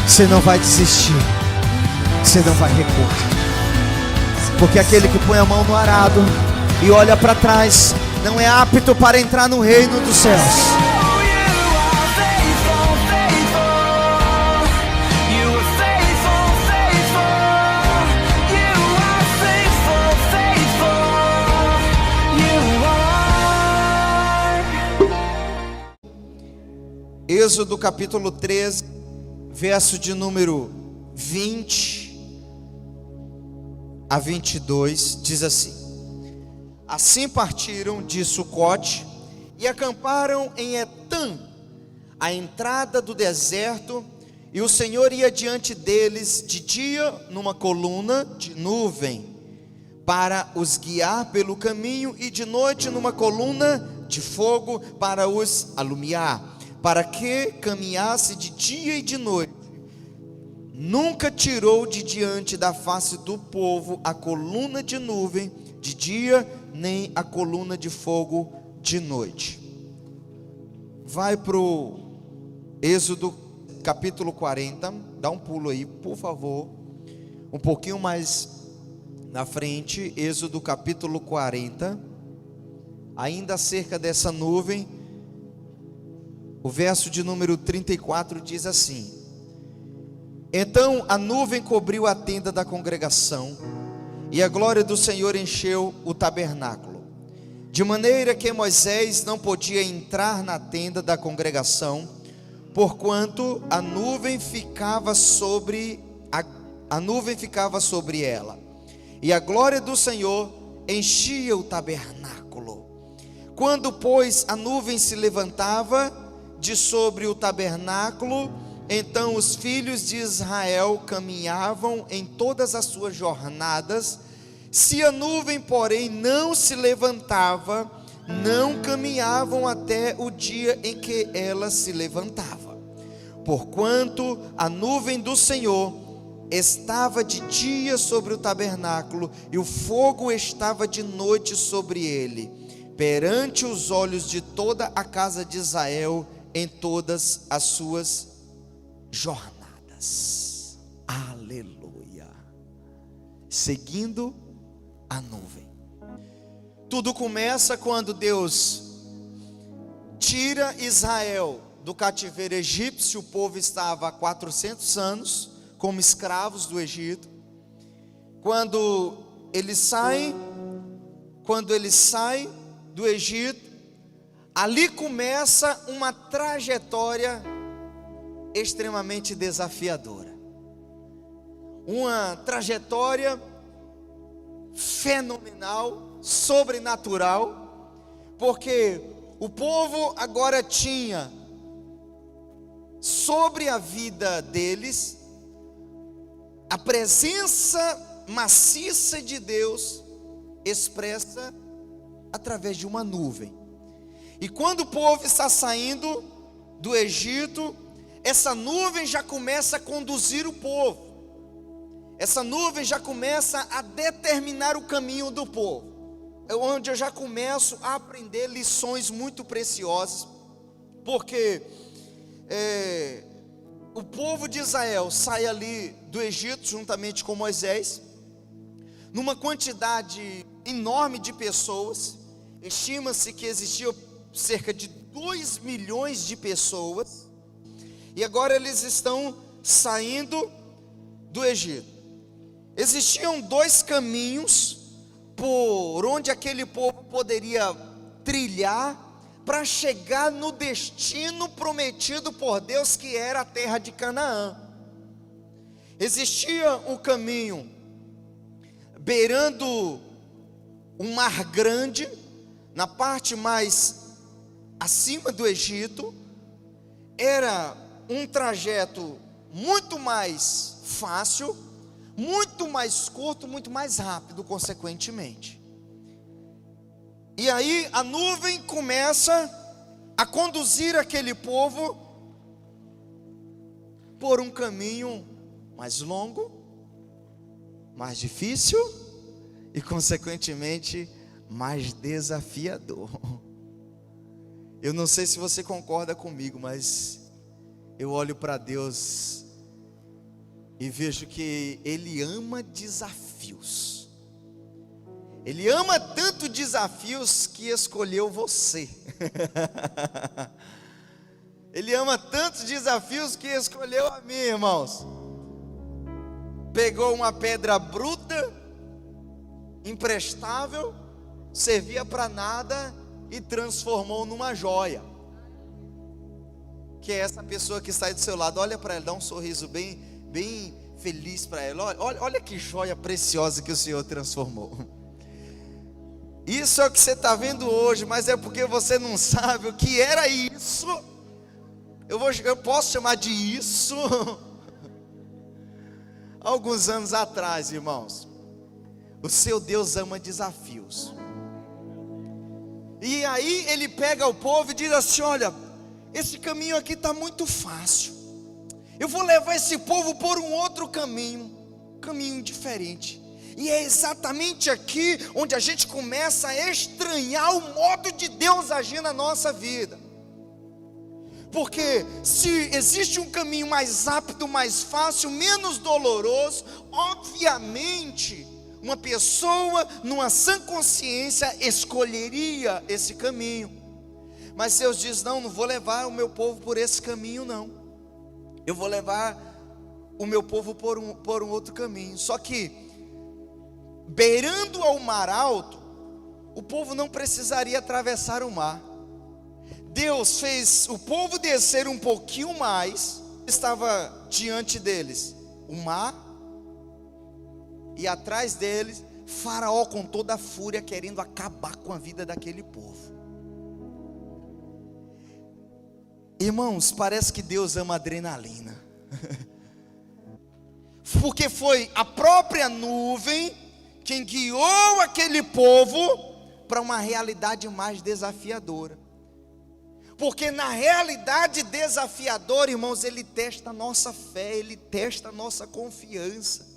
você não vai desistir, você não vai recuar, porque aquele que põe a mão no arado e olha para trás não é apto para entrar no reino dos céus. Êxodo capítulo 13, verso de número 20 a 22, diz assim: Assim partiram de Sucote e acamparam em Etã, à entrada do deserto, e o Senhor ia diante deles de dia numa coluna de nuvem, para os guiar pelo caminho, e de noite numa coluna de fogo para os alumiar, para que caminhasse de dia e de noite. Nunca tirou de diante da face do povo a coluna de nuvem de dia, nem a coluna de fogo de noite. Vai para o Êxodo capítulo 40, dá um pulo aí, por favor, um pouquinho mais na frente. Êxodo capítulo 40, ainda acerca dessa nuvem. O verso de número 34 diz assim: Então a nuvem cobriu a tenda da congregação, e a glória do Senhor encheu o tabernáculo, de maneira que Moisés não podia entrar na tenda da congregação, porquanto a nuvem ficava sobre ela, e a glória do Senhor enchia o tabernáculo. Quando, pois, a nuvem se levantava de sobre o tabernáculo, então os filhos de Israel caminhavam em todas as suas jornadas. Se a nuvem, porém, não se levantava, não caminhavam até o dia em que ela se levantava, porquanto a nuvem do Senhor estava de dia sobre o tabernáculo, e o fogo estava de noite sobre ele, perante os olhos de toda a casa de Israel, em todas as suas jornadas. Aleluia. Seguindo a nuvem. Tudo começa quando Deus tira Israel do cativeiro egípcio. O povo estava há 400 anos como escravos do Egito. Quando eles saem do Egito, ali começa uma trajetória extremamente desafiadora, uma trajetória fenomenal, sobrenatural, porque o povo agora tinha sobre a vida deles a presença maciça de Deus expressa através de uma nuvem. E quando o povo está saindo do Egito, essa nuvem já começa a conduzir o povo. Essa nuvem já começa a determinar o caminho do povo. É onde eu já começo a aprender lições muito preciosas, porque o povo de Israel sai ali do Egito juntamente com Moisés, numa quantidade enorme de pessoas. Estima-se que existiam cerca de 2 milhões de pessoas, e agora eles estão saindo do Egito. Existiam 2 caminhos por onde aquele povo poderia trilhar para chegar no destino prometido por Deus, que era a terra de Canaã. Existia um caminho beirando um mar grande, na parte mais acima do Egito. Era um trajeto muito mais fácil, muito mais curto, muito mais rápido, consequentemente. E aí a nuvem começa a conduzir aquele povo por um caminho mais longo, mais difícil e, consequentemente, mais desafiador. Eu não sei se você concorda comigo, mas eu olho para Deus e vejo que ele ama desafios. Ele ama tanto desafios que escolheu você. Ele ama tantos desafios que escolheu a mim, irmãos. Pegou uma pedra bruta, imprestável, servia para nada e transformou numa joia. Que é essa pessoa que está aí do seu lado. Olha para ela, dá um sorriso bem feliz para ela. Olha que joia preciosa que o Senhor transformou. Isso é o que você está vendo hoje, mas é porque você não sabe o que era isso. Eu posso chamar de isso. Alguns anos atrás, irmãos, o seu Deus ama desafios. E aí ele pega o povo e diz assim: olha, esse caminho aqui está muito fácil. Eu vou levar esse povo por um outro caminho diferente. E é exatamente aqui onde a gente começa a estranhar o modo de Deus agir na nossa vida. Porque se existe um caminho mais rápido, mais fácil, menos doloroso, obviamente uma pessoa numa sã consciência escolheria esse caminho. Mas Deus diz: não vou levar o meu povo por esse caminho não. Eu vou levar o meu povo por um outro caminho. Só que, beirando ao mar alto, o povo não precisaria atravessar o mar. Deus fez o povo descer um pouquinho mais. Estava diante deles o mar, e atrás deles Faraó com toda a fúria, querendo acabar com a vida daquele povo. Irmãos, parece que Deus ama adrenalina. Porque foi a própria nuvem quem guiou aquele povo para uma realidade mais desafiadora. Porque na realidade desafiadora, irmãos, ele testa a nossa fé, ele testa a nossa confiança,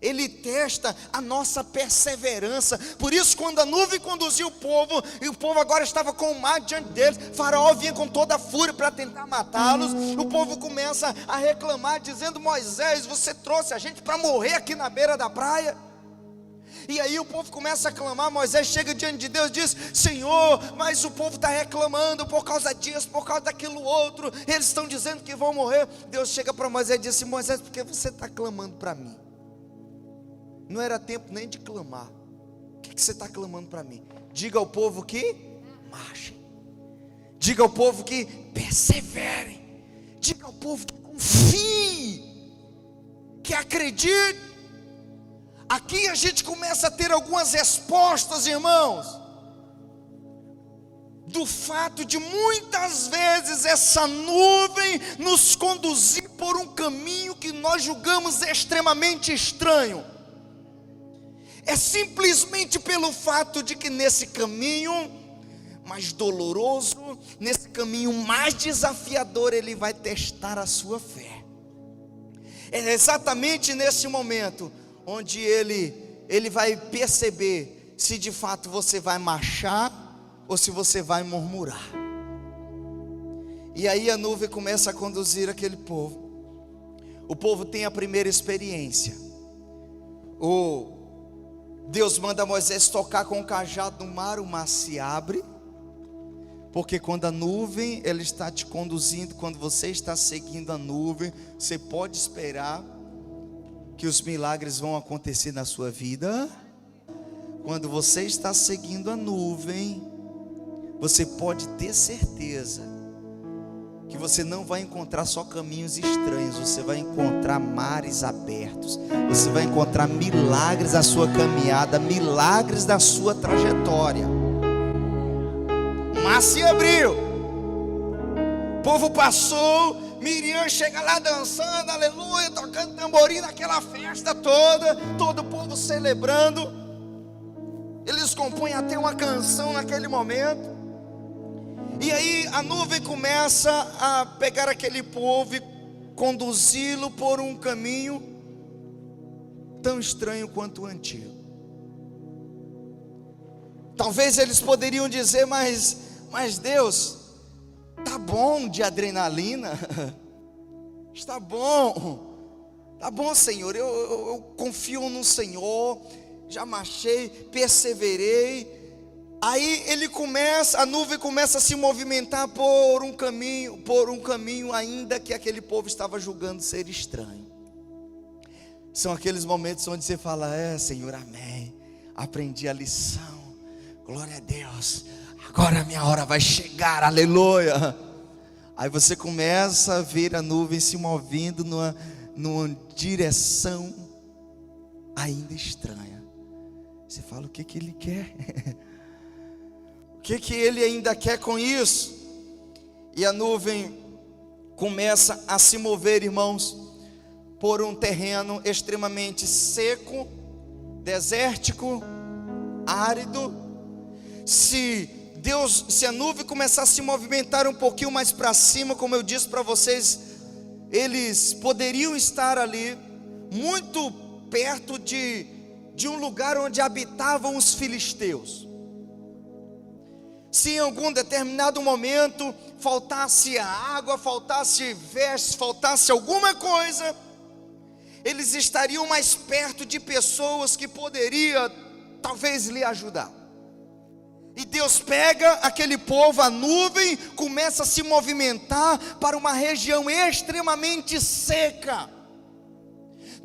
ele testa a nossa perseverança. Por isso, quando a nuvem conduziu o povo, e o povo agora estava com o mar diante deles, Faraó vinha com toda a fúria para tentar matá-los. O povo começa a reclamar, dizendo: Moisés, você trouxe a gente para morrer aqui na beira da praia. E aí o povo começa a clamar. Moisés chega diante de Deus e diz: Senhor, mas o povo está reclamando por causa disso, por causa daquilo outro, eles estão dizendo que vão morrer. Deus chega para Moisés e diz assim: Moisés, por que você está clamando para mim? Não era tempo nem de clamar. O que você está clamando para mim? Diga ao povo que marchem. Diga ao povo que perseverem. Diga ao povo que confie, que acredite. Aqui a gente começa a ter algumas respostas, irmãos, do fato de muitas vezes essa nuvem nos conduzir por um caminho que nós julgamos extremamente estranho. É simplesmente pelo fato de que nesse caminho mais doloroso, nesse caminho mais desafiador, ele vai testar a sua fé. É exatamente nesse momento onde ele vai perceber se de fato você vai marchar ou se você vai murmurar. E aí a nuvem começa a conduzir aquele povo. O povo tem a primeira experiência. Deus manda Moisés tocar com o cajado no mar, o mar se abre. Porque quando a nuvem ela está te conduzindo, quando você está seguindo a nuvem, você pode esperar que os milagres vão acontecer na sua vida. Quando você está seguindo a nuvem, você pode ter certeza que você não vai encontrar só caminhos estranhos, você vai encontrar mares abertos, você vai encontrar milagres da sua caminhada, milagres da sua trajetória. O mar se abriu, o povo passou. Miriam chega lá dançando, aleluia, tocando tamborim naquela festa toda, todo o povo celebrando. Eles compõem até uma canção naquele momento. E aí a nuvem começa a pegar aquele povo e conduzi-lo por um caminho tão estranho quanto o antigo. Talvez eles poderiam dizer: mas Deus, tá bom de adrenalina, está bom, Tá bom, Senhor, eu confio no Senhor, já marchei, perseverei. Aí a nuvem começa a se movimentar por um caminho ainda que aquele povo estava julgando ser estranho. São aqueles momentos onde você fala: Senhor, amém, aprendi a lição, glória a Deus, agora a minha hora vai chegar, aleluia. Aí você começa a ver a nuvem se movendo numa direção ainda estranha. Você fala: o que ele quer? O que ele ainda quer com isso? E a nuvem começa a se mover, irmãos, por um terreno extremamente seco, desértico, árido. Se a nuvem começar a se movimentar um pouquinho mais para cima, como eu disse para vocês, eles poderiam estar ali, muito perto de um lugar onde habitavam os filisteus. Se em algum determinado momento faltasse água, faltasse vestes, faltasse alguma coisa, eles estariam mais perto de pessoas que poderiam talvez lhe ajudar. E Deus pega aquele povo, a nuvem começa a se movimentar para uma região extremamente seca.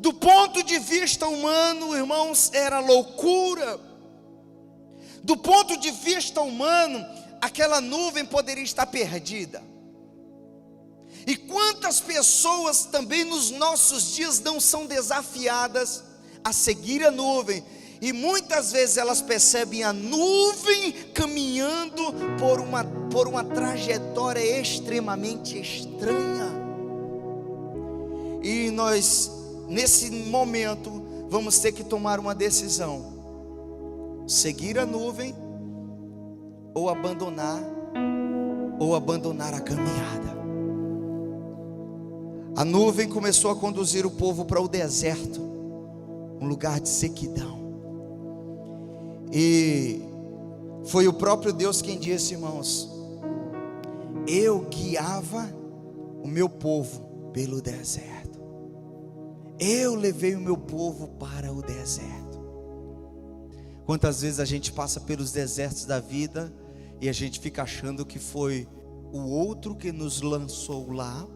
Do ponto de vista humano, irmãos, era loucura. Do ponto de vista humano, aquela nuvem poderia estar perdida. E quantas pessoas também nos nossos dias não são desafiadas a seguir a nuvem, e muitas vezes elas percebem a nuvem caminhando por uma trajetória extremamente estranha. E nós, nesse momento, vamos ter que tomar uma decisão: seguir a nuvem ou abandonar a caminhada. A nuvem começou a conduzir o povo para o deserto, um lugar de sequidão. E foi o próprio Deus quem disse, irmãos: eu guiava o meu povo pelo deserto. Eu levei o meu povo para o deserto. Quantas vezes a gente passa pelos desertos da vida e a gente fica achando que foi o outro que nos lançou lá.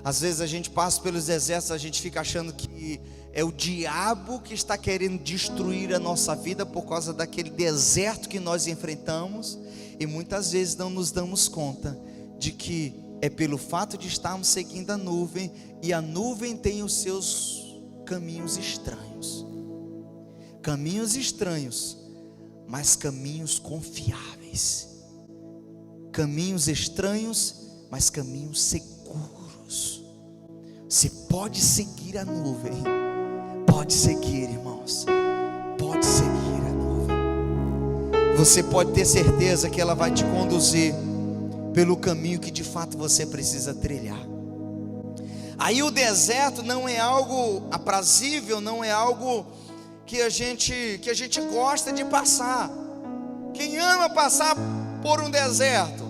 Às vezes a gente passa pelos desertos, a gente fica achando que é o diabo que está querendo destruir a nossa vida por causa daquele deserto que nós enfrentamos. E muitas vezes não nos damos conta de que é pelo fato de estarmos seguindo a nuvem, e a nuvem tem os seus caminhos estranhos. Caminhos estranhos, mas caminhos confiáveis. Caminhos estranhos, mas caminhos seguros. Você pode seguir a nuvem. Pode seguir, irmãos. Pode seguir a nuvem. Você pode ter certeza que ela vai te conduzir pelo caminho que de fato você precisa trilhar. Aí o deserto não é algo aprazível, não é algo que a gente gosta de passar. Quem ama passar por um deserto?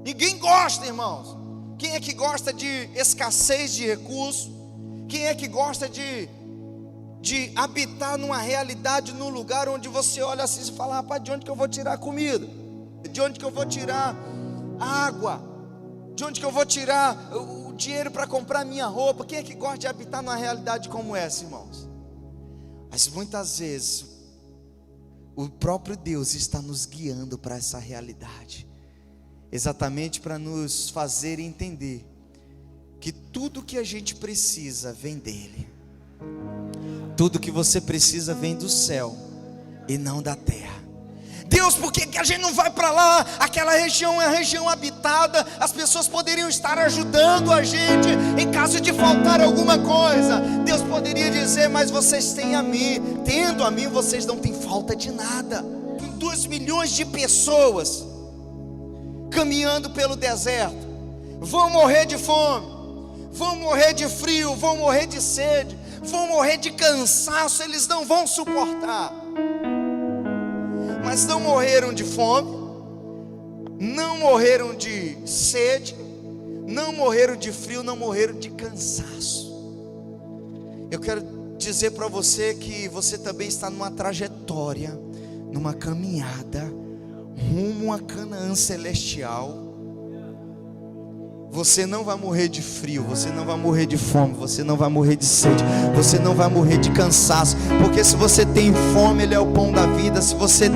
Ninguém gosta, irmãos. Quem é que gosta de escassez de recursos? Quem é que gosta de habitar numa realidade, num lugar onde você olha assim e fala: rapaz, de onde que eu vou tirar comida? De onde que eu vou tirar água? De onde que eu vou tirar o dinheiro para comprar minha roupa? Quem é que gosta de habitar numa realidade como essa, irmãos? Mas muitas vezes o próprio Deus está nos guiando para essa realidade, exatamente para nos fazer entender que tudo que a gente precisa vem dele. Tudo que você precisa vem do céu e não da terra. Deus, por que a gente não vai para lá? Aquela região é a região habitada, as pessoas poderiam estar ajudando a gente em caso de faltar alguma coisa. Deus poderia dizer: mas vocês têm a mim, tendo a mim vocês não têm falta de nada. Com 2 milhões de pessoas caminhando pelo deserto, vão morrer de fome, vão morrer de frio, vão morrer de sede, vão morrer de cansaço, eles não vão suportar. Mas não morreram de fome, não morreram de sede, não morreram de frio, não morreram de cansaço. Eu quero dizer para você que você também está numa trajetória, numa caminhada rumo a Canaã celestial. Você não vai morrer de frio, você não vai morrer de fome, você não vai morrer de sede, você não vai morrer de cansaço, porque se você tem fome, Ele é o pão da vida. Se você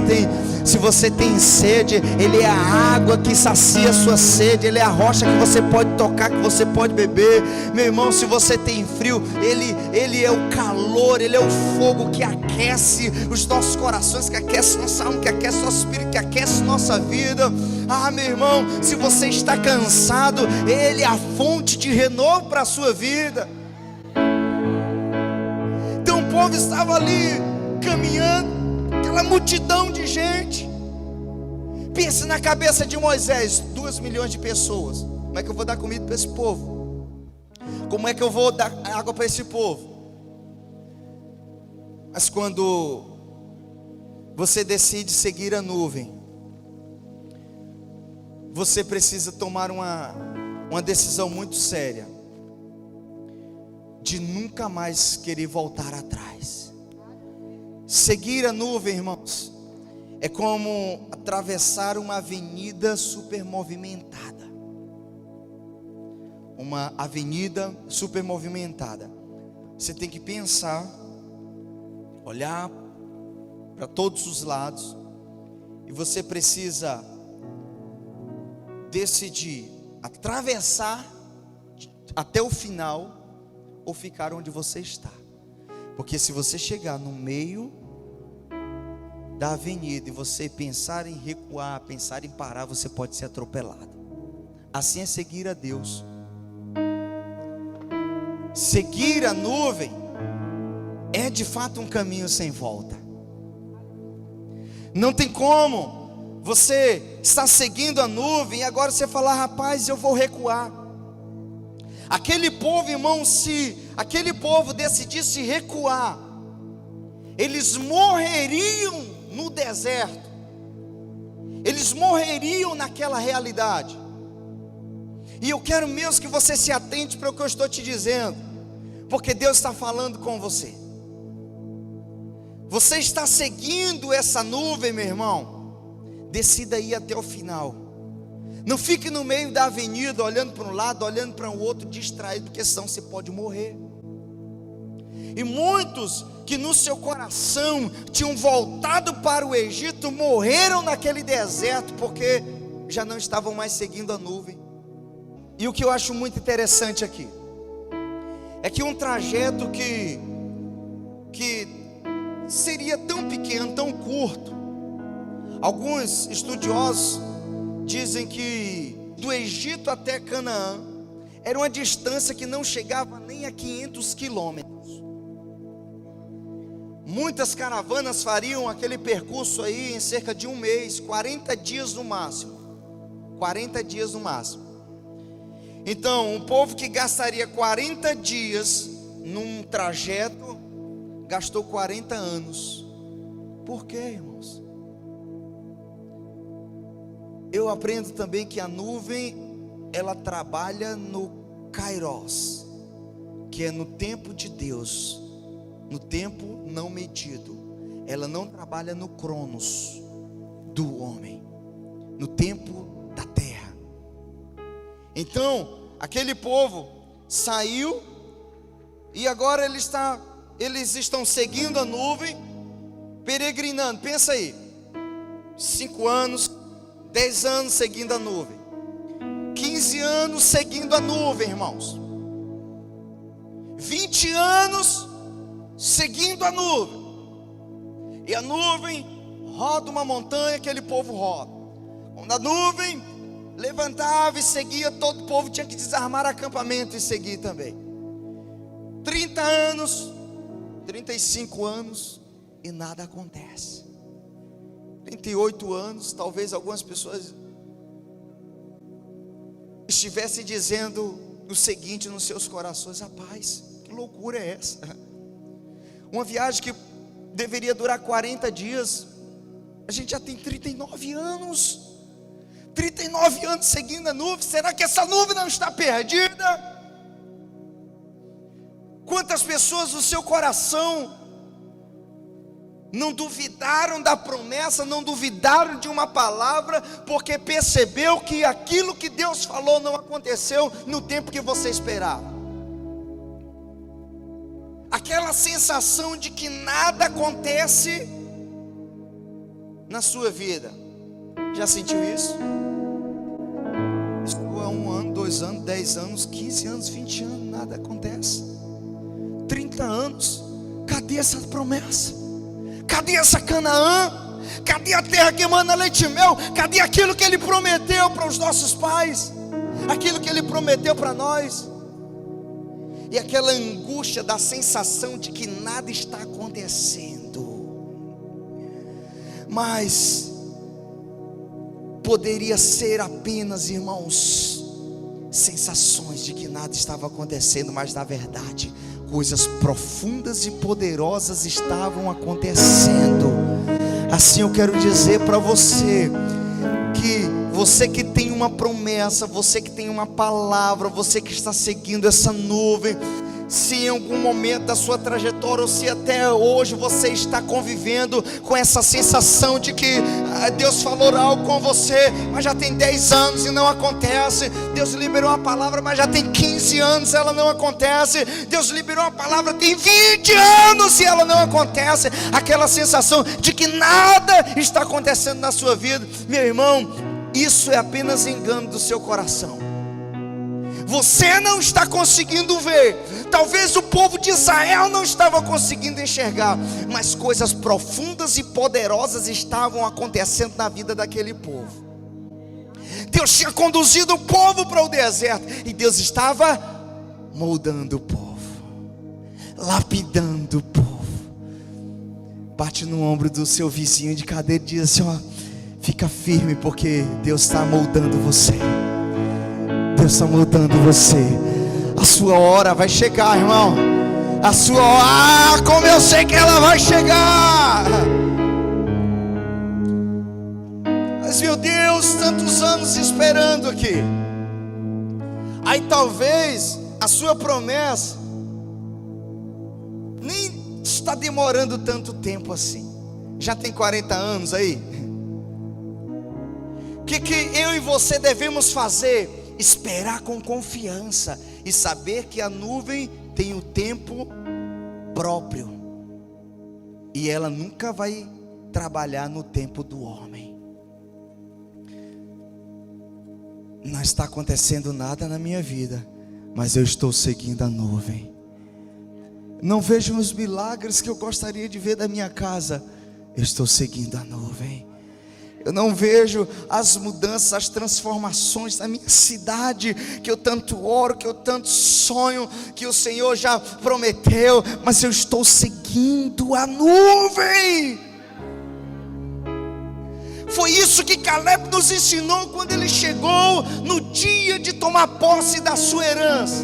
tem sede, Ele é a água que sacia a sua sede, Ele é a rocha que você pode tocar, que você pode beber. Meu irmão, se você tem frio, Ele é o calor, Ele é o fogo que aquece os nossos corações, que aquece nossa alma, que aquece nosso espírito, que aquece nossa vida. Ah, meu irmão, se você está cansado, Ele é a fonte de renovo para a sua vida. Então o povo estava ali caminhando, aquela multidão de gente. Pense na cabeça de Moisés: 2 milhões de pessoas. Como é que eu vou dar comida para esse povo? Como é que eu vou dar água para esse povo? Mas quando você decide seguir a nuvem, você precisa tomar uma decisão muito séria, de nunca mais querer voltar atrás. Seguir a nuvem, irmãos, é como atravessar uma avenida super movimentada. Uma avenida super movimentada. Você tem que pensar, olhar para todos os lados, e você precisa decidir atravessar até o final ou ficar onde você está. Porque se você chegar no meio da avenida e você pensar em recuar, pensar em parar, você pode ser atropelado. Assim é seguir a Deus. Seguir a nuvem é de fato um caminho sem volta. Não tem como você está seguindo a nuvem e agora você falar: rapaz, eu vou recuar. Aquele povo, irmão, se aquele povo decidisse recuar, eles morreriam no deserto, eles morreriam naquela realidade. E eu quero mesmo que você se atente para o que eu estou te dizendo, porque Deus está falando com você. Você está seguindo essa nuvem, meu irmão. Decida ir até o final. Não fique no meio da avenida, olhando para um lado, olhando para o outro, distraído, porque senão você pode morrer. E muitos que no seu coração tinham voltado para o Egito, morreram naquele deserto, porque já não estavam mais seguindo a nuvem. E o que eu acho muito interessante aqui, é que um trajeto que seria tão pequeno, tão curto, alguns estudiosos dizem que do Egito até Canaã era uma distância que não chegava nem a 500 quilômetros. Muitas caravanas fariam aquele percurso aí em cerca de um mês, 40 dias no máximo. 40 dias no máximo. Então, um povo que gastaria 40 dias num trajeto, gastou 40 anos. Por quê, irmãos? Eu aprendo também que a nuvem, ela trabalha no Kairos, que é no tempo de Deus, no tempo não medido. Ela não trabalha no Cronos do homem, no tempo da terra. Então, aquele povo saiu e agora eles estão seguindo a nuvem, peregrinando. Pensa aí, 5 anos, 10 anos seguindo a nuvem, 15 anos seguindo a nuvem, irmãos, 20 anos seguindo a nuvem. E a nuvem roda uma montanha, aquele povo roda. Quando a nuvem levantava e seguia, todo o povo tinha que desarmar acampamento e seguir também. 30 anos, 35 anos e nada acontece. 38 anos, talvez algumas pessoas estivessem dizendo o seguinte nos seus corações: rapaz, que loucura é essa? Uma viagem que deveria durar 40 dias, a gente já tem 39 anos. 39 anos seguindo a nuvem. Será que essa nuvem não está perdida? Quantas pessoas no seu coração não duvidaram da promessa, não duvidaram de uma palavra, porque percebeu que aquilo que Deus falou não aconteceu no tempo que você esperava. Aquela sensação de que nada acontece na sua vida. Já sentiu isso? Estou há 1 ano, 2 anos, 10 anos, 15 anos, 20 anos, nada acontece. 30 anos, cadê essa promessa? Cadê essa Canaã? Cadê a terra que emana leite e mel? Cadê aquilo que Ele prometeu para os nossos pais? Aquilo que Ele prometeu para nós? E aquela angústia da sensação de que nada está acontecendo. Mas poderia ser apenas, irmãos, sensações de que nada estava acontecendo, mas na verdade coisas profundas e poderosas estavam acontecendo. Assim eu quero dizer para você que tem uma promessa, você que tem uma palavra, você que está seguindo essa nuvem, se em algum momento da sua trajetória, ou se até hoje você está convivendo com essa sensação de que Deus falou algo com você, mas já tem 10 anos e não acontece. Deus liberou uma palavra, mas já tem 15 anos e ela não acontece. Deus liberou uma palavra, tem 20 anos e ela não acontece. Aquela sensação de que nada está acontecendo na sua vida. Meu irmão, isso é apenas engano do seu coração. Você não está conseguindo ver. Talvez o povo de Israel não estava conseguindo enxergar, mas coisas profundas e poderosas estavam acontecendo na vida daquele povo. Deus tinha conduzido o povo para o deserto, e Deus estava moldando o povo, lapidando o povo. Bate no ombro do seu vizinho de cadeira e diz assim: ó, fica firme, porque Deus está moldando você. Deus está moldando você. A sua hora vai chegar, irmão. A sua hora, como eu sei que ela vai chegar. Mas meu Deus, tantos anos esperando aqui. Aí talvez a sua promessa nem está demorando tanto tempo assim. Já tem 40 anos aí. O que eu e você devemos fazer? Esperar com confiança e saber que a nuvem tem o tempo próprio, e ela nunca vai trabalhar no tempo do homem. Não está acontecendo nada na minha vida, mas eu estou seguindo a nuvem. Não vejo os milagres que eu gostaria de ver da minha casa, eu estou seguindo a nuvem. Eu não vejo as mudanças, as transformações da minha cidade, que eu tanto oro, que eu tanto sonho, que o Senhor já prometeu, mas eu estou seguindo a nuvem. Foi isso que Caleb nos ensinou quando ele chegou no dia de tomar posse da sua herança.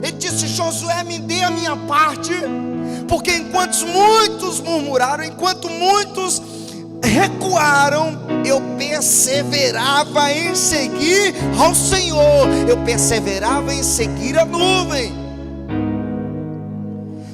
Ele disse: Josué, me dê a minha parte, porque enquanto muitos murmuraram, enquanto muitos recuaram, eu perseverava em seguir ao Senhor, eu perseverava em seguir a nuvem.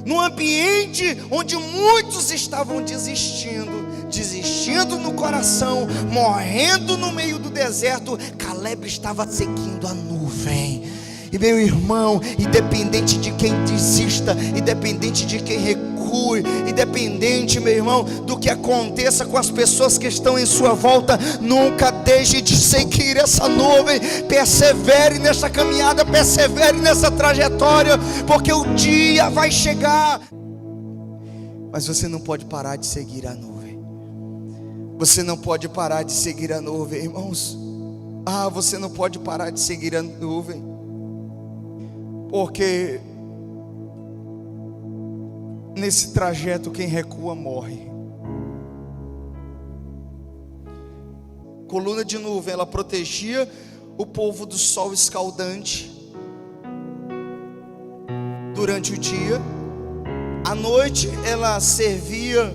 Num ambiente onde muitos estavam desistindo no coração, morrendo no meio do deserto, Caleb estava seguindo a nuvem. E meu irmão, independente de quem desista, independente de quem recue, independente, meu irmão, do que aconteça com as pessoas que estão em sua volta, nunca deixe de seguir essa nuvem. Persevere nessa caminhada, persevere nessa trajetória, porque o dia vai chegar. Mas você não pode parar de seguir a nuvem. Você não pode parar de seguir a nuvem, irmãos. Você não pode parar de seguir a nuvem, porque nesse trajeto quem recua morre. Coluna de nuvem, ela protegia o povo do sol escaldante durante o dia. À noite ela servia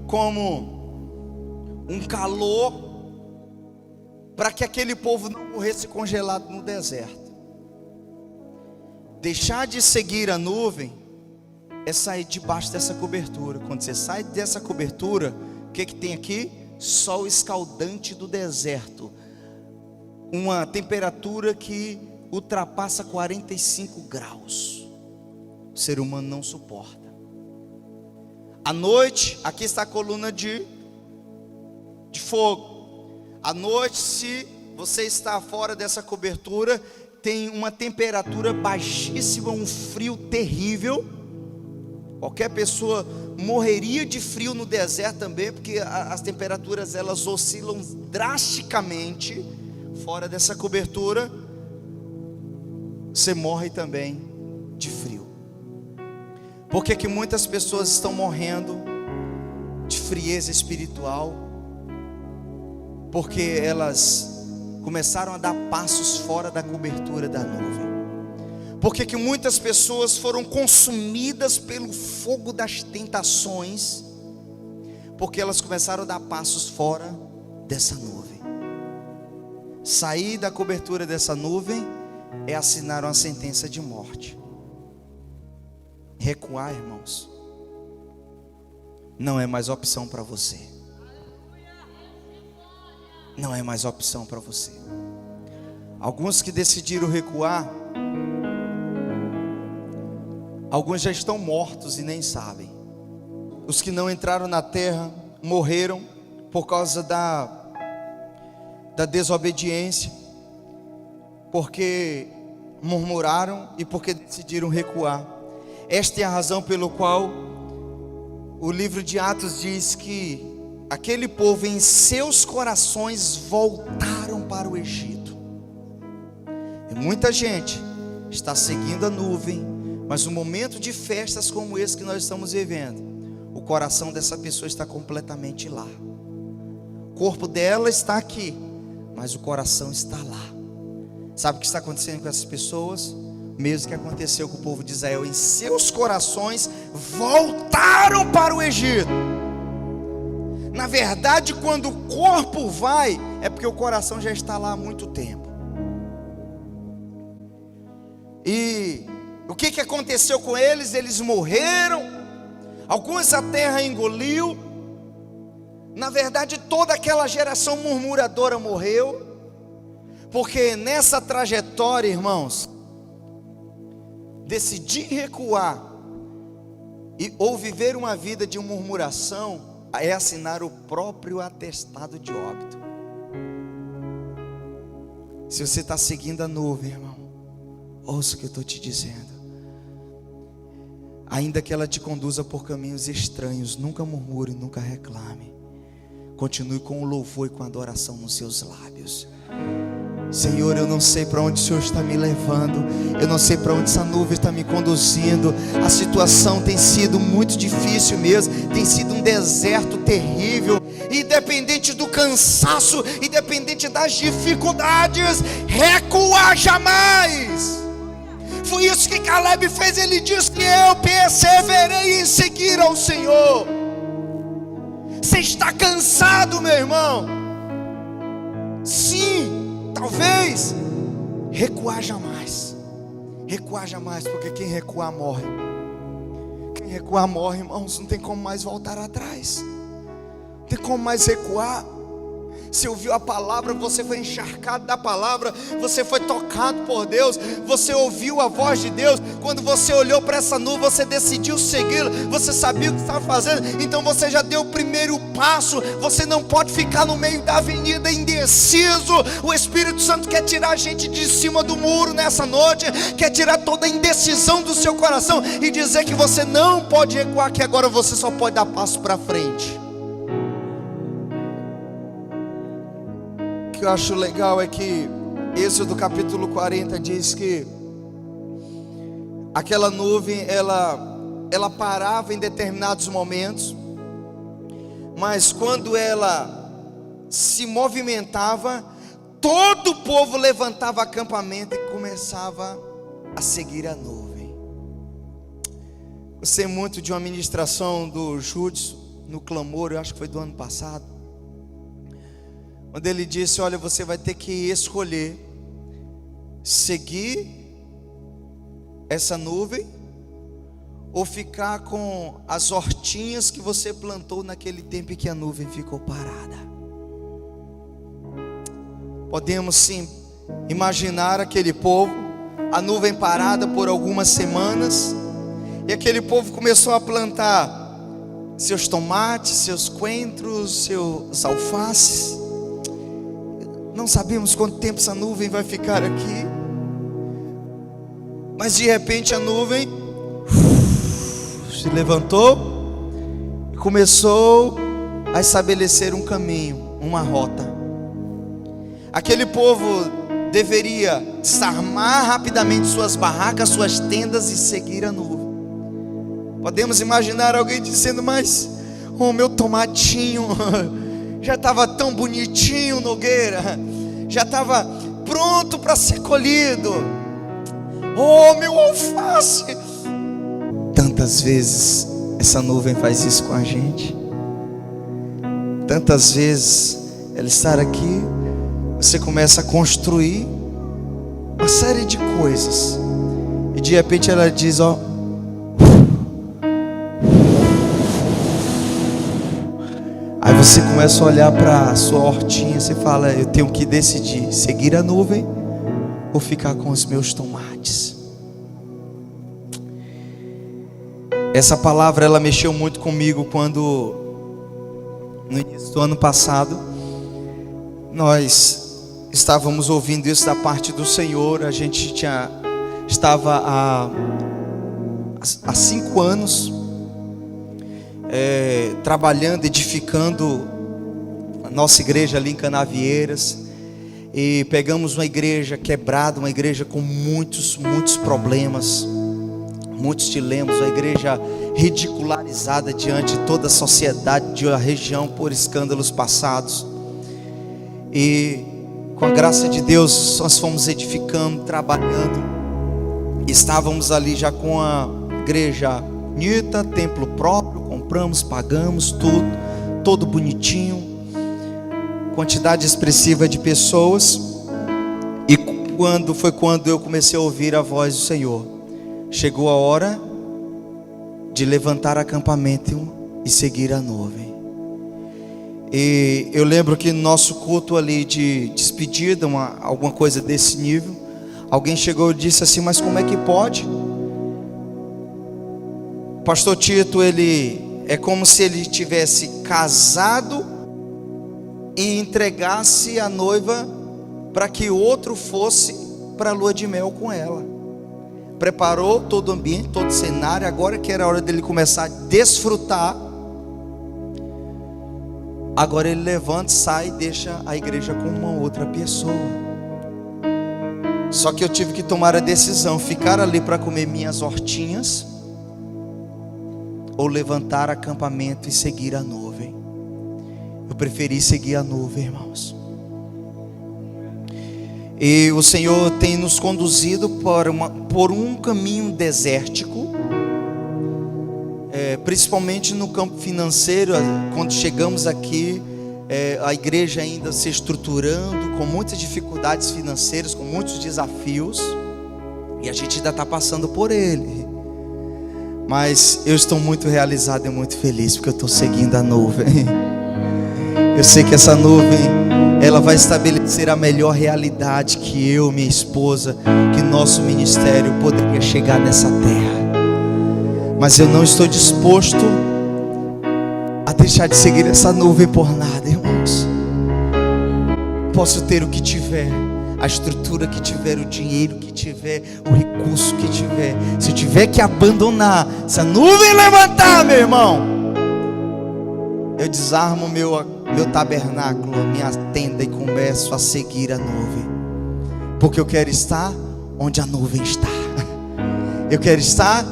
como um calor para que aquele povo não morresse congelado no deserto. Deixar de seguir a nuvem é sair debaixo dessa cobertura. Quando você sai dessa cobertura, o que tem aqui? Sol escaldante do deserto, uma temperatura que ultrapassa 45 graus. O ser humano não suporta. À noite, aqui está a coluna de fogo. À noite, se você está fora dessa cobertura, tem uma temperatura baixíssima, um frio terrível. Qualquer pessoa morreria de frio no deserto também, porque as temperaturas elas oscilam drasticamente. Fora dessa cobertura, você morre também de frio. Por que muitas pessoas estão morrendo de frieza espiritual? Porque elas começaram a dar passos fora da cobertura da nuvem. Por que muitas pessoas foram consumidas pelo fogo das tentações? Porque elas começaram a dar passos fora dessa nuvem. Sair da cobertura dessa nuvem é assinar uma sentença de morte. Recuar, irmãos, não é mais opção para você. Não é mais opção para você. Alguns que decidiram recuar, alguns já estão mortos e nem sabem. Os que não entraram na terra morreram por causa da desobediência, porque murmuraram e porque decidiram recuar. Esta é a razão pelo qual o livro de Atos diz que aquele povo em seus corações voltaram para o Egito. E muita gente está seguindo a nuvem, mas no momento de festas como esse que nós estamos vivendo, o coração dessa pessoa está completamente lá. O corpo dela está aqui, mas o coração está lá. Sabe o que está acontecendo com essas pessoas? Mesmo que aconteceu com o povo de Israel, em seus corações voltaram para o Egito. Na verdade, quando o corpo vai, é porque o coração já está lá há muito tempo. E o que aconteceu com eles? Eles morreram, alguns a terra engoliu. Na verdade, toda aquela geração murmuradora morreu, porque nessa trajetória, irmãos, decidir recuar ou viver uma vida de murmuração é assinar o próprio atestado de óbito. Se você está seguindo a nuvem, irmão, ouça o que eu estou te dizendo. Ainda que ela te conduza por caminhos estranhos, nunca murmure, nunca reclame. Continue com o louvor e com a adoração nos seus lábios. Senhor, eu não sei para onde o Senhor está me levando, eu não sei para onde essa nuvem está me conduzindo. A situação tem sido muito difícil mesmo, tem sido um deserto terrível. Independente do cansaço, independente das dificuldades, recuar jamais. Foi isso que Caleb fez. Ele disse que eu perseverei em seguir ao Senhor. Você está cansado, meu irmão? Sim, talvez. Recuar jamais. Recuar jamais, porque quem recuar morre. Quem recuar morre, irmãos. Não tem como mais voltar atrás. Não tem como mais recuar. Você ouviu a palavra, você foi encharcado da palavra, você foi tocado por Deus, você ouviu a voz de Deus. Quando você olhou para essa nuvem, você decidiu segui-la, você sabia o que estava fazendo, então você já deu o primeiro passo. Você não pode ficar no meio da avenida indeciso. O Espírito Santo quer tirar a gente de cima do muro nessa noite, quer tirar toda a indecisão do seu coração e dizer que você não pode recuar, que agora você só pode dar passo para frente. O que eu acho legal é que Êxodo capítulo 40 diz que aquela nuvem ela parava em determinados momentos, mas quando ela se movimentava, todo o povo levantava acampamento e começava a seguir a nuvem. Eu sei muito de uma ministração do Judson no Clamor, eu acho que foi do ano passado, onde ele disse: olha, você vai ter que escolher seguir essa nuvem ou ficar com as hortinhas que você plantou naquele tempo em que a nuvem ficou parada. Podemos sim imaginar aquele povo, a nuvem parada por algumas semanas, e aquele povo começou a plantar seus tomates, seus coentros, seus alfaces. Não sabemos quanto tempo essa nuvem vai ficar aqui, mas de repente a nuvem se levantou e começou a estabelecer um caminho, uma rota. Aquele povo deveria desarmar rapidamente suas barracas, suas tendas e seguir a nuvem. Podemos imaginar alguém dizendo: mas o meu tomatinho já estava tão bonitinho, Nogueira, já estava pronto para ser colhido. Oh, meu alface. Tantas vezes essa nuvem faz isso com a gente. Tantas vezes ela está aqui, você começa a construir uma série de coisas, e de repente ela diz: ó, aí você começa a olhar para a sua hortinha, você fala: eu tenho que decidir, seguir a nuvem ou ficar com os meus tomates. Essa palavra ela mexeu muito comigo quando no início do ano passado nós estávamos ouvindo isso da parte do Senhor. A gente estava há 5 anos trabalhando, edificando a nossa igreja ali em Canavieiras, e pegamos uma igreja quebrada, uma igreja com muitos problemas, muitos dilemas, uma igreja ridicularizada diante de toda a sociedade de uma região por escândalos passados. E com a graça de Deus nós fomos edificando, trabalhando. Estávamos ali já com a igreja bonita, templo próprio, compramos, pagamos tudo, todo bonitinho, quantidade expressiva de pessoas. E quando eu comecei a ouvir a voz do Senhor: chegou a hora de levantar acampamento e seguir a nuvem. E eu lembro que no nosso culto ali de despedida, alguma coisa desse nível, alguém chegou e disse assim: mas como é que pode? Pastor Tito, ele é como se ele tivesse casado e entregasse a noiva para que outro fosse para a lua de mel com ela. Preparou todo o ambiente, todo o cenário. Agora que era a hora dele começar a desfrutar, agora ele levanta, sai e deixa a igreja com uma outra pessoa. Só que eu tive que tomar a decisão: ficar ali para comer minhas hortinhas ou levantar acampamento e seguir a nuvem. Eu preferi seguir a nuvem, irmãos. E o Senhor tem nos conduzido por um caminho desértico, principalmente no campo financeiro. Quando chegamos aqui, a igreja ainda se estruturando, com muitas dificuldades financeiras, com muitos desafios, e a gente ainda está passando por ele. Mas eu estou muito realizado e muito feliz, porque eu estou seguindo a nuvem. Eu sei que essa nuvem, ela vai estabelecer a melhor realidade que eu, minha esposa, que nosso ministério poderia chegar nessa terra. Mas eu não estou disposto a deixar de seguir essa nuvem por nada, irmãos. Posso ter o que tiver, a estrutura que tiver, o dinheiro que tiver, o recurso que tiver. Se eu tiver que abandonar, se a nuvem levantar, meu irmão, eu desarmo meu tabernáculo, a minha tenda, e começo a seguir a nuvem. Porque eu quero estar onde a nuvem está. Eu quero estar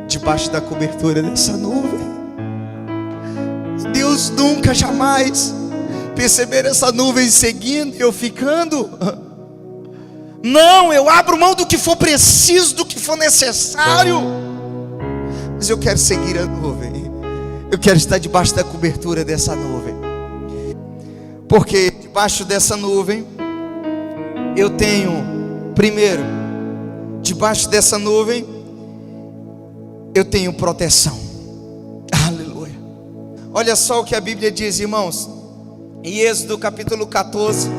debaixo da cobertura dessa nuvem. Deus nunca, jamais perceber essa nuvem seguindo e eu ficando. Não, eu abro mão do que for preciso, do que for necessário, mas eu quero seguir a nuvem. Eu quero estar debaixo da cobertura dessa nuvem, porque debaixo dessa nuvem eu tenho, primeiro, debaixo dessa nuvem eu tenho proteção. Aleluia. Olha só o que a Bíblia diz, irmãos, em Êxodo capítulo 14,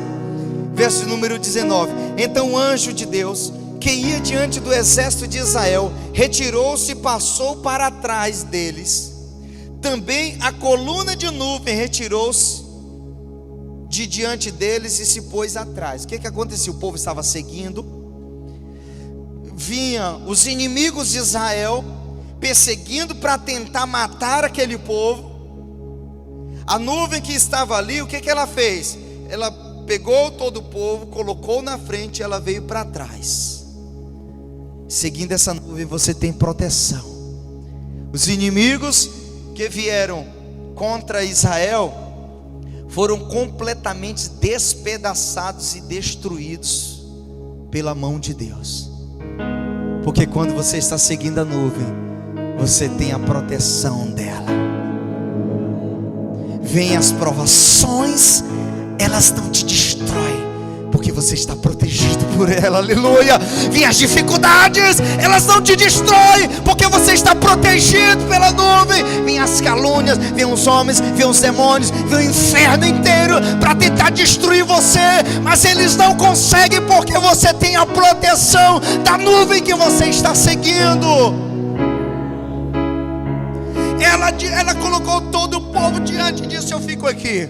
verso número 19. Então o anjo de Deus, que ia diante do exército de Israel, retirou-se e passou para trás deles. Também a coluna de nuvem retirou-se de diante deles e se pôs atrás. O que acontecia? O povo estava seguindo. Vinha os inimigos de Israel perseguindo para tentar matar aquele povo. A nuvem que estava ali, o que ela fez? Ela pegou todo o povo, colocou na frente e ela veio para trás. Seguindo essa nuvem você tem proteção. Os inimigos que vieram contra Israel foram completamente despedaçados e destruídos pela mão de Deus. Porque quando você está seguindo a nuvem, você tem a proteção dela. Vêm as provações, elas não te destroem, porque você está protegido por ela. Aleluia. Vêm as dificuldades, elas não te destroem, porque você está protegido pela nuvem. Vêm as calúnias, vêm os homens, vêm os demônios, vêm o inferno inteiro para tentar destruir você, mas eles não conseguem, porque você tem a proteção da nuvem que você está seguindo. Ela colocou todo o povo diante disso. Eu fico aqui,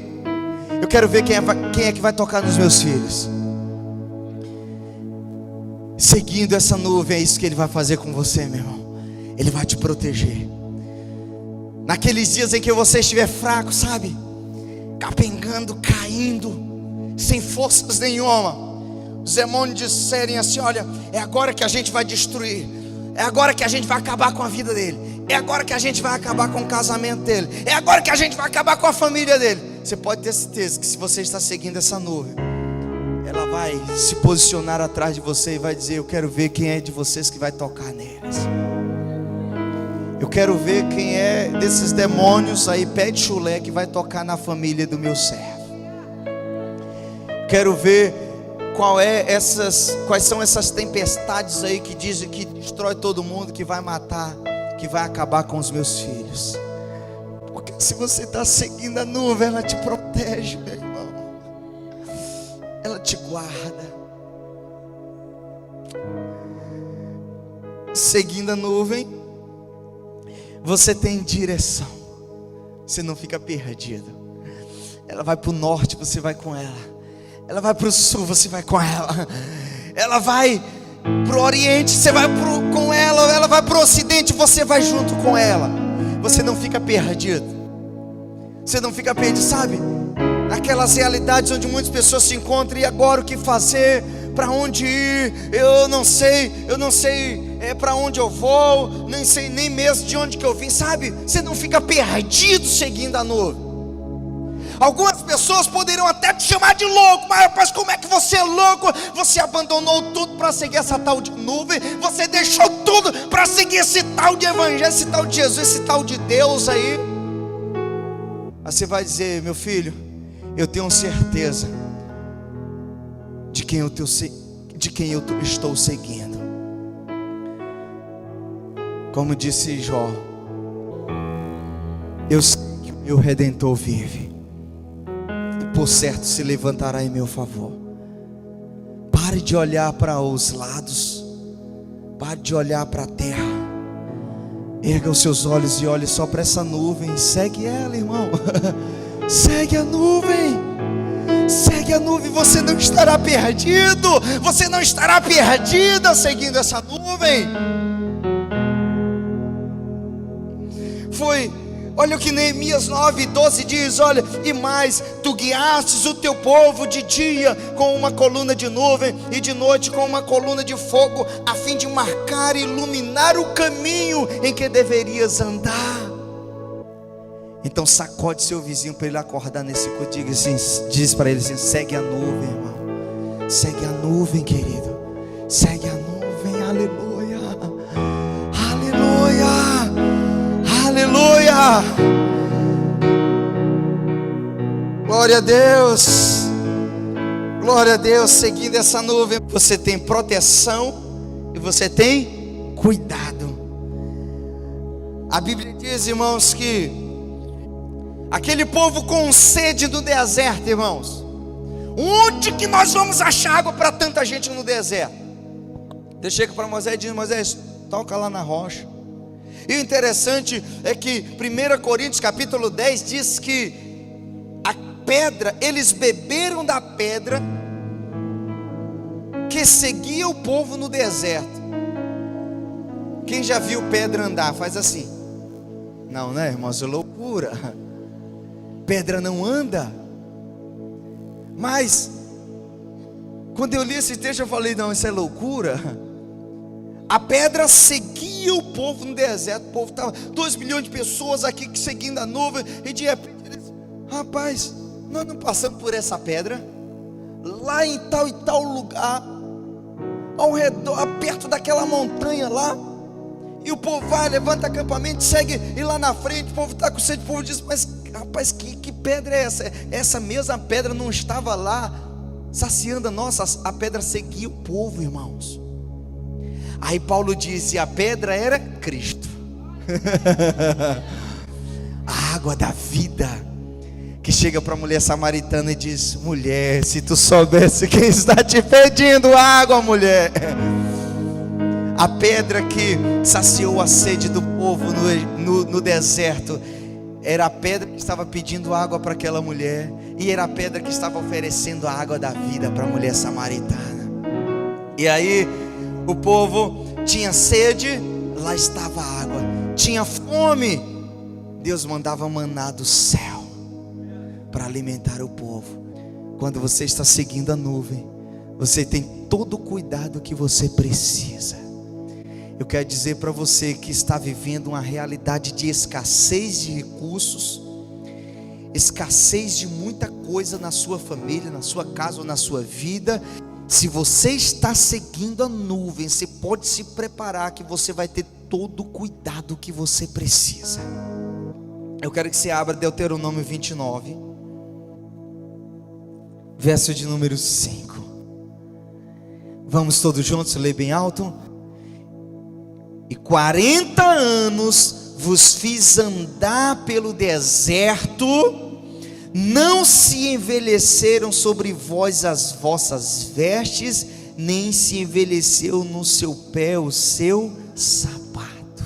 eu quero ver quem é que vai tocar nos meus filhos. Seguindo essa nuvem, é isso que Ele vai fazer com você, meu irmão. Ele vai te proteger. Naqueles dias em que você estiver fraco, sabe, capengando, caindo, sem forças nenhuma, os demônios disserem assim: olha, é agora que a gente vai destruir, é agora que a gente vai acabar com a vida dele, é agora que a gente vai acabar com o casamento dele, é agora que a gente vai acabar com a família dele. Você pode ter certeza que se você está seguindo essa nuvem, ela vai se posicionar atrás de você e vai dizer: eu quero ver quem é de vocês que vai tocar neles. Eu quero ver quem é desses demônios aí, pé de chulé, que vai tocar na família do meu servo. Quero ver quais são essas tempestades aí que dizem que destrói todo mundo, que vai matar, que vai acabar com os meus filhos. Porque se você está seguindo a nuvem, ela te protege, meu irmão. Ela te guarda. Seguindo a nuvem, você tem direção. Você não fica perdido. Ela vai para o norte, você vai com ela. Ela vai para o sul, você vai com ela. Ela vai para o oriente, você vai com ela. Ela vai para o ocidente, você vai junto com ela. Você não fica perdido. Você não fica perdido, sabe? Naquelas realidades onde muitas pessoas se encontram. E agora o que fazer? Para onde ir? Eu não sei para onde eu vou. Nem sei nem mesmo de onde que eu vim, sabe? Você não fica perdido seguindo a nuvem. Algumas pessoas poderiam até te chamar de louco, mas como é que você é louco? Você abandonou tudo para seguir essa tal de nuvem. Você deixou tudo para seguir esse tal de evangelho, esse tal de Jesus, esse tal de Deus aí. Aí você vai dizer: meu filho, eu tenho certeza de quem eu estou seguindo. Como disse Jó, eu sei que o meu Redentor vive, por certo se levantará em meu favor. Pare de olhar para os lados, pare de olhar para a terra, erga os seus olhos e olhe só para essa nuvem. Segue ela, irmão. Segue a nuvem. Segue a nuvem, você não estará perdido. Você não estará perdida seguindo essa nuvem. Olha o que Neemias 9:12 diz: olha, e mais, tu guiastes o teu povo de dia com uma coluna de nuvem e de noite com uma coluna de fogo, a fim de marcar e iluminar o caminho em que deverias andar. Então sacode seu vizinho para ele acordar nesse culto. Diz para ele assim: segue a nuvem, irmão. Segue a nuvem, querido. Segue a nuvem, aleluia. Aleluia. Aleluia. Glória a Deus. Glória a Deus. Seguindo essa nuvem, você tem proteção e você tem cuidado. A Bíblia diz, irmãos, que aquele povo com sede no deserto, irmãos, onde que nós vamos achar água para tanta gente no deserto? Deus chega para Moisés e diz: Moisés, toca lá na rocha. E o interessante é que 1 Coríntios capítulo 10 diz que a pedra, eles beberam da pedra que seguia o povo no deserto. Quem já viu pedra andar, faz assim. Não, né, irmãos? É loucura. Pedra não anda. Mas quando eu li esse texto eu falei: não, isso é loucura. A pedra seguia o povo no deserto. O povo estava 2 milhões de pessoas aqui seguindo a nuvem. E de repente eles: rapaz, nós não passamos por essa pedra lá em tal e tal lugar, ao redor, perto daquela montanha lá. E o povo vai, levanta acampamento, segue, e lá na frente o povo está com sede. O povo diz: mas rapaz, que pedra é essa? Essa mesma pedra não estava lá saciando a nossa. A pedra seguia o povo, irmãos. Aí Paulo disse: a pedra era Cristo. A água da vida, que chega para a mulher samaritana e diz: mulher, se tu soubesse quem está te pedindo água, mulher. A pedra que saciou a sede do povo no deserto era a pedra que estava pedindo água para aquela mulher, e era a pedra que estava oferecendo a água da vida para a mulher samaritana. E aí o povo tinha sede, lá estava a água. Tinha fome, Deus mandava maná do céu para alimentar o povo. Quando você está seguindo a nuvem, você tem todo o cuidado que você precisa. Eu quero dizer para você que está vivendo uma realidade de escassez de recursos, escassez de muita coisa na sua família, na sua casa ou na sua vida. Se você está seguindo a nuvem, você pode se preparar que você vai ter todo o cuidado que você precisa. Eu quero que você abra Deuteronômio 29, verso de número 5. Vamos todos juntos ler bem alto. E 40 anos vos fiz andar pelo deserto, não se envelheceram sobre vós as vossas vestes, nem se envelheceu no seu pé o seu sapato.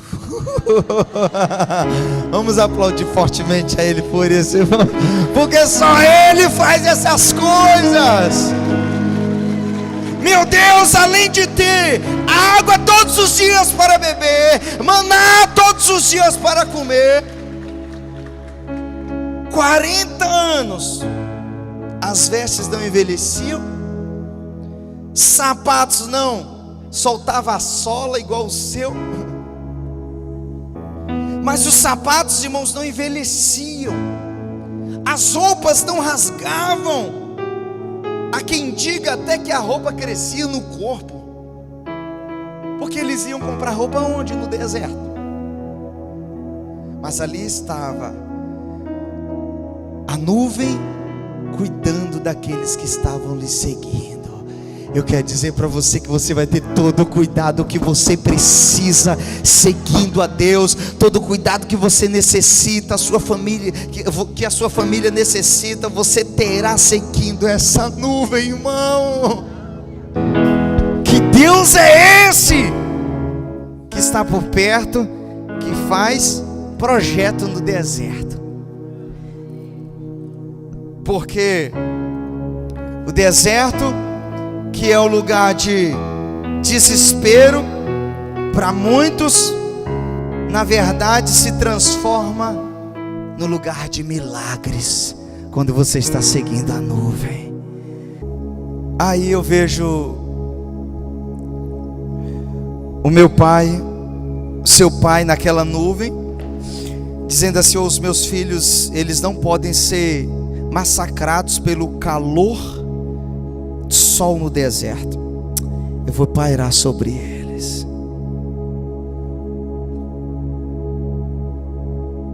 Vamos aplaudir fortemente a Ele por isso, irmão, porque só Ele faz essas coisas. Meu Deus, além de ter água todos os dias para beber, maná todos os dias para comer, 40 anos, as vestes não envelheciam, sapatos não soltava a sola igual o seu, mas os sapatos, irmãos, não envelheciam, as roupas não rasgavam. Há quem diga até que a roupa crescia no corpo, porque eles iam comprar roupa onde? No deserto. Mas ali estava a nuvem cuidando daqueles que estavam lhe seguindo. Eu quero dizer para você que você vai ter todo o cuidado que você precisa seguindo a Deus, todo o cuidado que você necessita, a sua família, que a sua família necessita, você terá seguindo essa nuvem, irmão. Que Deus é esse que está por perto, que faz projeto no deserto? Porque o deserto, que é o lugar de desespero para muitos, na verdade se transforma no lugar de milagres quando você está seguindo a nuvem. Aí eu vejo o meu pai, seu pai naquela nuvem, dizendo assim: os meus filhos, eles não podem ser massacrados pelo calor sol no deserto, eu vou pairar sobre eles.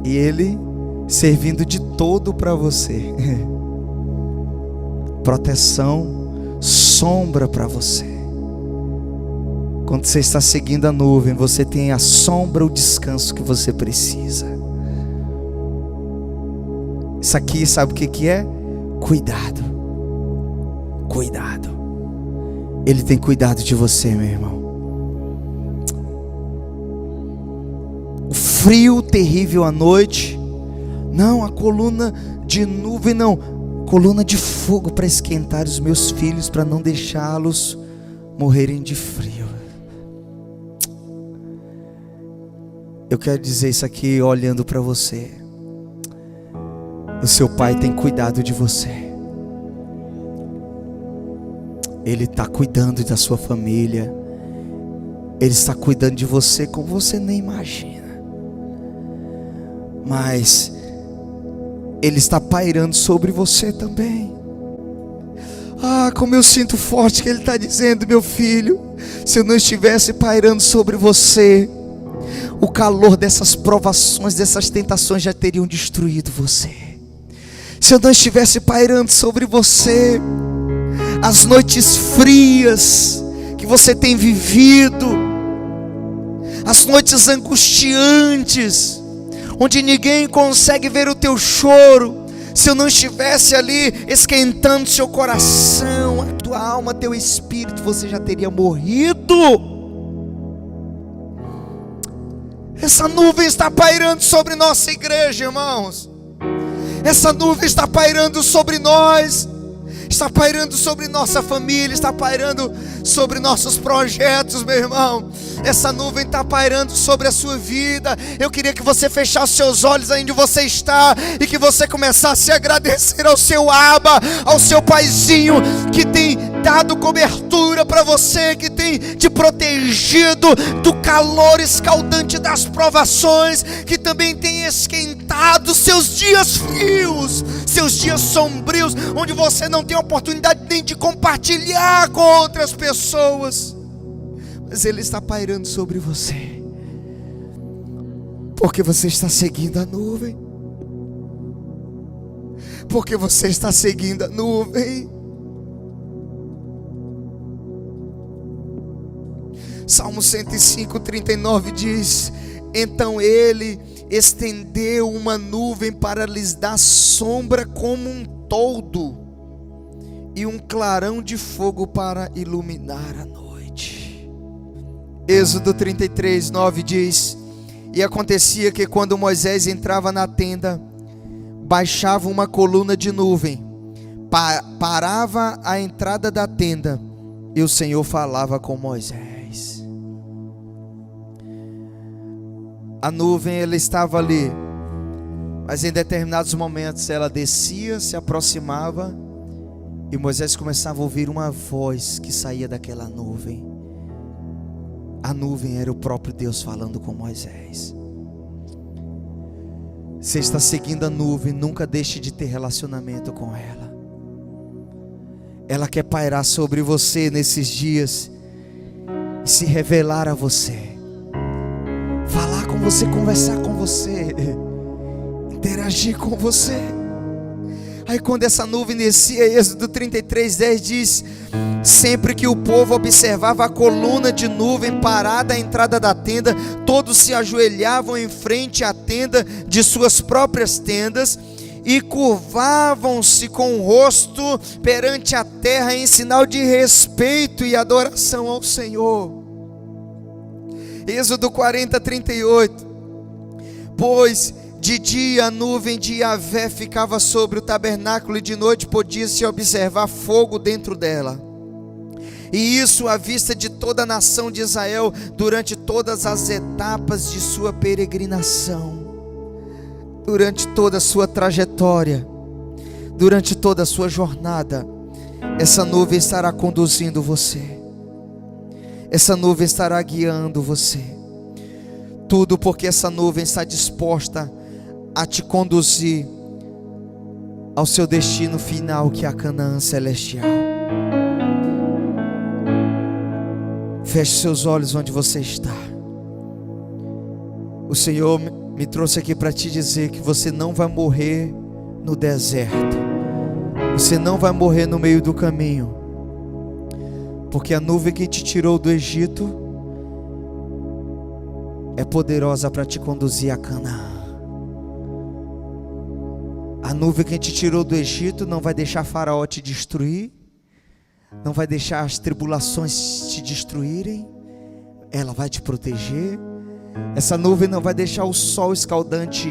E Ele servindo de todo para você, proteção, sombra para você. Quando você está seguindo a nuvem, você tem a sombra, o descanso que você precisa. Isso aqui, sabe o que é? Cuidado. Cuidado. Ele tem cuidado de você, meu irmão. O frio terrível à noite, não, a coluna de nuvem, não, coluna de fogo para esquentar os meus filhos, para não deixá-los morrerem de frio. Eu quero dizer isso aqui olhando para você. O seu pai tem cuidado de você. Ele está cuidando da sua família. Ele está cuidando de você como você nem imagina. Mas Ele está pairando sobre você também. Ah, como eu sinto forte que Ele está dizendo: meu filho, se eu não estivesse pairando sobre você, o calor dessas provações, dessas tentações já teriam destruído você. Se eu não estivesse pairando sobre você, as noites frias que você tem vivido, as noites angustiantes, onde ninguém consegue ver o teu choro, se eu não estivesse ali esquentando seu coração, a tua alma, teu espírito, você já teria morrido. Essa nuvem está pairando sobre nossa igreja, irmãos. Essa nuvem está pairando sobre nós, está pairando sobre nossa família, está pairando sobre nossos projetos, meu irmão. Essa nuvem está pairando sobre a sua vida. Eu queria que você fechasse seus olhos aí onde você está e que você começasse a agradecer ao seu Abba, ao seu paizinho, que tem dado cobertura para você, que tem te protegido do calor escaldante das provações, que também tem esquentado seus dias frios, seus dias sombrios, onde você não tem oportunidade nem de compartilhar com outras pessoas. Mas Ele está pairando sobre você, porque você está seguindo a nuvem, porque você está seguindo a nuvem. Salmo 105:39 diz: então Ele estendeu uma nuvem para lhes dar sombra como um toldo, e um clarão de fogo para iluminar a noite. Êxodo 33:9 diz: e acontecia que quando Moisés entrava na tenda, baixava uma coluna de nuvem, parava à entrada da tenda, e o Senhor falava com Moisés. A nuvem, ela estava ali, mas em determinados momentos ela descia, se aproximava, e Moisés começava a ouvir uma voz que saía daquela nuvem. A nuvem era o próprio Deus falando com Moisés. Você está seguindo a nuvem, nunca deixe de ter relacionamento com ela. Ela quer pairar sobre você nesses dias e se revelar a você, falar com você, conversar com você, interagir com você. Aí quando essa nuvem descia, Êxodo 33:10 diz: sempre que o povo observava a coluna de nuvem parada à entrada da tenda, todos se ajoelhavam em frente à tenda de suas próprias tendas e curvavam-se com o rosto perante a terra em sinal de respeito e adoração ao Senhor. Êxodo 40:38: pois de dia a nuvem de Yahvé ficava sobre o tabernáculo, e de noite podia-se observar fogo dentro dela. E isso à vista de toda a nação de Israel, durante todas as etapas de sua peregrinação, durante toda a sua trajetória, durante toda a sua jornada. Essa nuvem estará conduzindo você, essa nuvem estará guiando você. Tudo porque essa nuvem está disposta a te conduzir ao seu destino final, que é a Canaã celestial. Feche seus olhos onde você está. O Senhor me trouxe aqui para te dizer que você não vai morrer no deserto, você não vai morrer no meio do caminho, porque a nuvem que te tirou do Egito é poderosa para te conduzir a Canaã. A nuvem que te tirou do Egito não vai deixar Faraó te destruir, não vai deixar as tribulações te destruírem. Ela vai te proteger. Essa nuvem não vai deixar o sol escaldante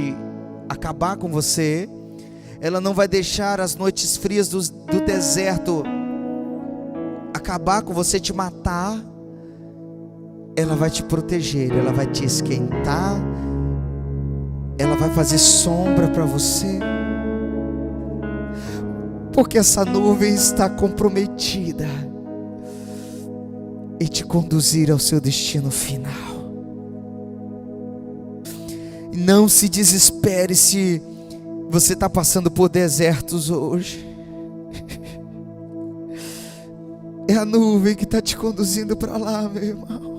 acabar com você. Ela não vai deixar as noites frias do deserto acabar com você, te matar. Ela vai te proteger, ela vai te esquentar, ela vai fazer sombra para você, porque essa nuvem está comprometida em te conduzir ao seu destino final. Não se desespere se você está passando por desertos hoje. É a nuvem que está te conduzindo para lá, meu irmão.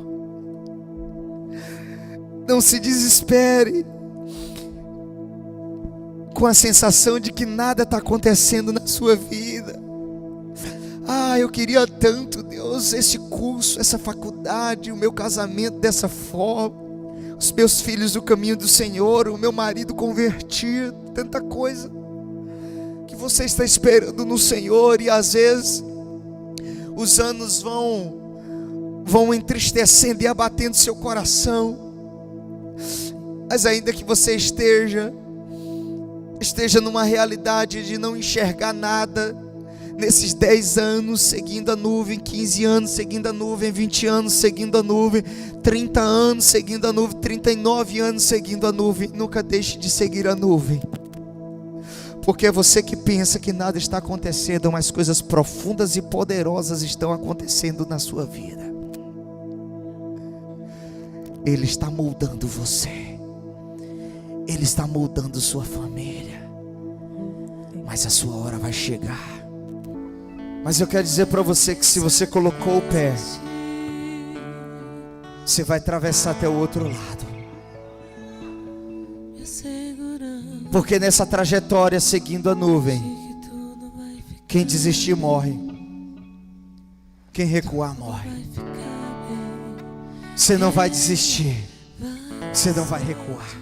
Não se desespere com a sensação de que nada está acontecendo na sua vida. Eu queria tanto, Deus, esse curso, essa faculdade, o meu casamento dessa forma, os meus filhos do caminho do Senhor, o meu marido convertido, tanta coisa que você está esperando no Senhor, e às vezes os anos vão entristecendo e abatendo seu coração. Mas ainda que você esteja numa realidade de não enxergar nada, nesses 10 anos seguindo a nuvem, 15 anos seguindo a nuvem, 20 anos seguindo a nuvem, 30 anos seguindo a nuvem, 39 anos seguindo a nuvem, nunca deixe de seguir a nuvem, porque é você que pensa que nada está acontecendo, mas coisas profundas e poderosas estão acontecendo na sua vida. Ele está moldando você, Ele está moldando sua família, mas a sua hora vai chegar. Mas eu quero dizer para você que se você colocou o pé, você vai atravessar até o outro lado, porque nessa trajetória seguindo a nuvem, quem desistir morre, quem recuar morre. Você não vai desistir, você não vai recuar.